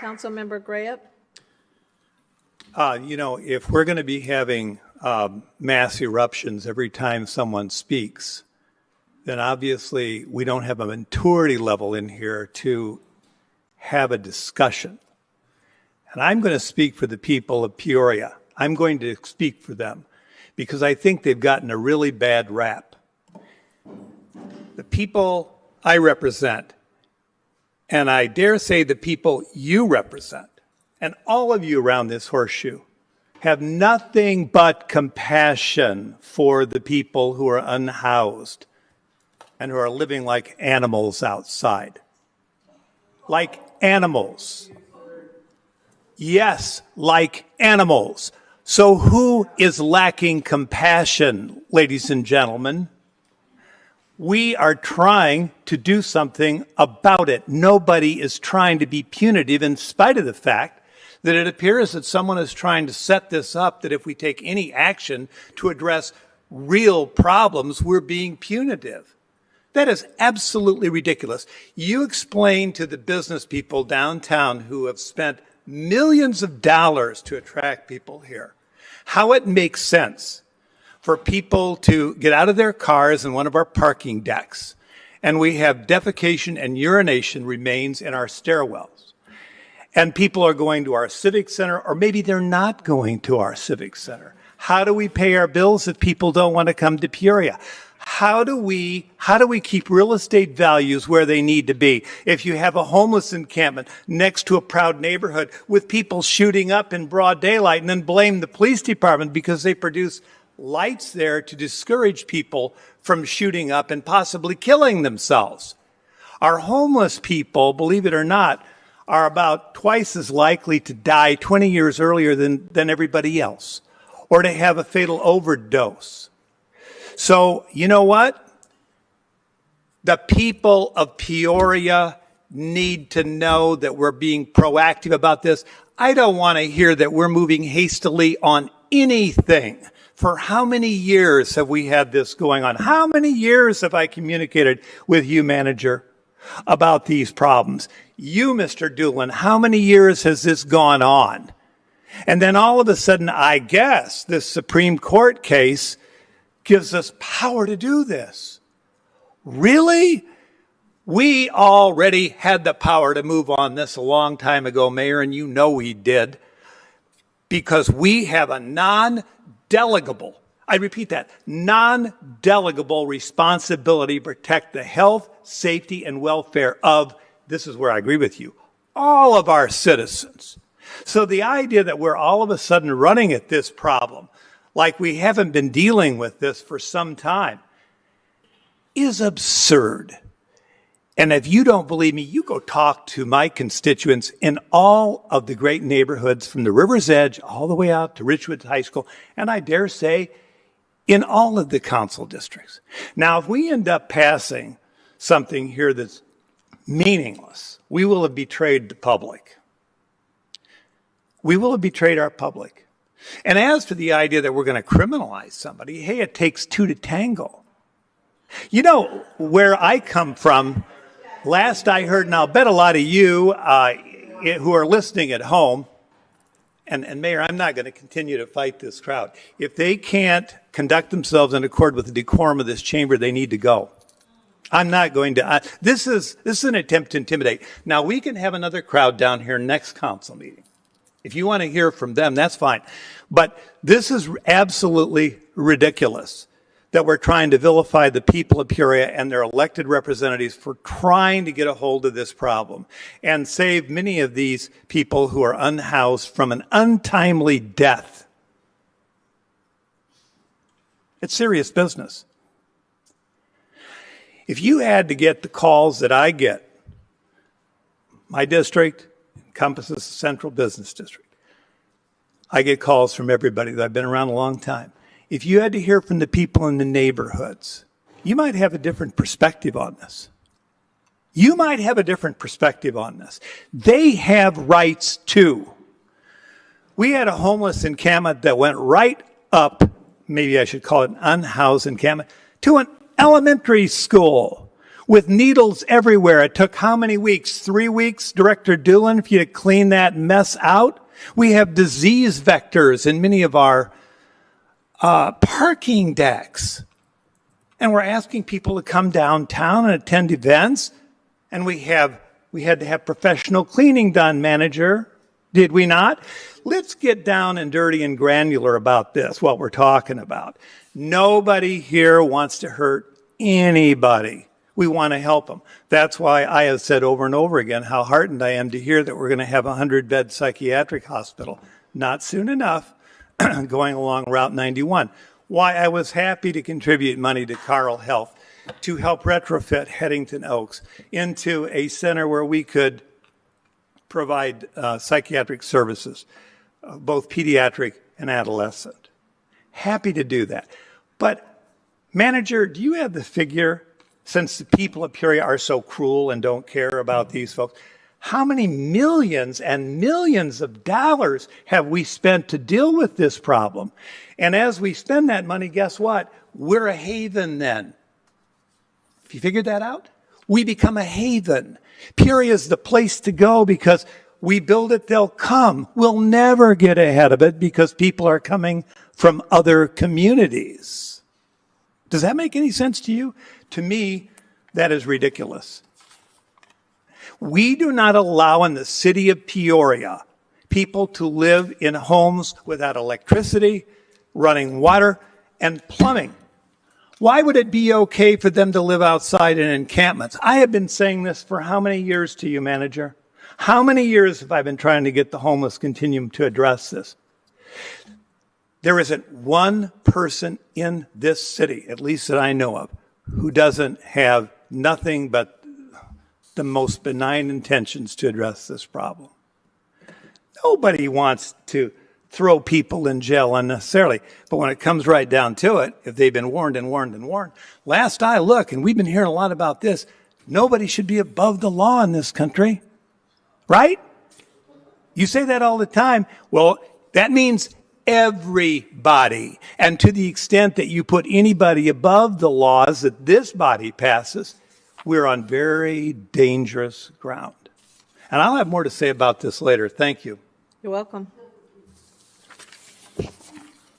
Councilmember Grayeb. If we're going to be having mass eruptions every time someone speaks, then obviously we don't have a maturity level in here to have a discussion. And I'm going to speak for the people of Peoria. I'm going to speak for them because I think they've gotten a really bad rap. The people I represent, and I dare say the people you represent, and all of you around this horseshoe, have nothing but compassion for the people who are unhoused and who are living like animals outside. Like animals. Yes, like animals. So who is lacking compassion, ladies and gentlemen? We are trying to do something about it. Nobody is trying to be punitive in spite of the fact that it appears that someone is trying to set this up, that if we take any action to address real problems, we're being punitive. That is absolutely ridiculous. You explain to the business people downtown who have spent millions of dollars to attract people here how it makes sense for people to get out of their cars in one of our parking decks, and we have defecation and urination remains in our stairwells. And people are going to our civic center, or maybe they're not going to our civic center. How do we pay our bills if people don't want to come to Peoria? How do we keep real estate values where they need to be? If you have a homeless encampment next to a proud neighborhood with people shooting up in broad daylight and then blame the police department because they produce lights there to discourage people from shooting up and possibly killing themselves. Our homeless people, believe it or not, are about twice as likely to die 20 years earlier than everybody else, or to have a fatal overdose. So, you know what? The people of Peoria need to know that we're being proactive about this. I don't want to hear that we're moving hastily on anything. For how many years have we had this going on? How many years have I communicated with you, manager, about these problems? You, Mr. Doolin, how many years has this gone on? And then all of a sudden, I guess, this Supreme Court case gives us power to do this. Really? We already had the power to move on this a long time ago, Mayor, and you know we did, because we have a non-delegable, I repeat that, non-delegable responsibility to protect the health, safety, and welfare of, this is where I agree with you, all of our citizens. So the idea that we're all of a sudden running at this problem like we haven't been dealing with this for some time is absurd. And if you don't believe me, you go talk to my constituents in all of the great neighborhoods from the River's Edge all the way out to Richwood High School, and I dare say in all of the council districts. Now, if we end up passing something here that's meaningless, we will have betrayed the public. We will have betrayed our public. And as for the idea that we're going to criminalize somebody, hey, it takes two to tango. You know, where I come from, last I heard, and I'll bet a lot of you who are listening at home, and Mayor, I'm not going to continue to fight this crowd. If they can't conduct themselves in accord with the decorum of this chamber, they need to go. I'm not going to. This is an attempt to intimidate. Now, we can have another crowd down here next council meeting. If you want to hear from them, that's fine. But this is absolutely ridiculous that we're trying to vilify the people of Peoria and their elected representatives for trying to get a hold of this problem and save many of these people who are unhoused from an untimely death. It's serious business. If you had to get the calls that I get, my district encompasses the Central Business District. I get calls from everybody that I've been around a long time. If you had to hear from the people in the neighborhoods, you might have a different perspective on this. You might have a different perspective on this. They have rights too. We had a homeless encampment that went right up, maybe I should call it an unhoused encampment, to an elementary school with needles everywhere. It took how many weeks? 3 weeks, Director Doolin, for you to clean that mess out? We have disease vectors in many of our parking decks. And we're asking people to come downtown and attend events. And we had to have professional cleaning done, manager. Did we not? Let's get down and dirty and granular about this, what we're talking about. Nobody here wants to hurt anybody. We want to help them. That's why I have said over and over again how heartened I am to hear that we're going to have a 100-bed psychiatric hospital. Not soon enough, going along Route 91. Why I was happy to contribute money to Carle Health to help retrofit Headington Oaks into a center where we could provide psychiatric services, both pediatric and adolescent. Happy to do that. But, manager, do you have the figure, since the people of Peoria are so cruel and don't care about these folks, how many millions and millions of dollars have we spent to deal with this problem? And as we spend that money, guess what? We're a haven then. Have you figured that out? We become a haven. Peoria is the place to go because we build it, they'll come. We'll never get ahead of it because people are coming from other communities. Does that make any sense to you? To me, that is ridiculous. We do not allow in the city of Peoria people to live in homes without electricity, running water, and plumbing. Why would it be okay for them to live outside in encampments? I have been saying this for how many years to you, manager? How many years have I been trying to get the homeless continuum to address this? There isn't one person in this city, at least that I know of, who doesn't have nothing but the most benign intentions to address this problem. Nobody wants to throw people in jail unnecessarily. But when it comes right down to it, if they've been warned and warned and warned, last I look, and we've been hearing a lot about this, nobody should be above the law in this country. Right? You say that all the time. Well, that means everybody. And to the extent that you put anybody above the laws that this body passes, we're on very dangerous ground. And I'll have more to say about this later. Thank you. You're welcome.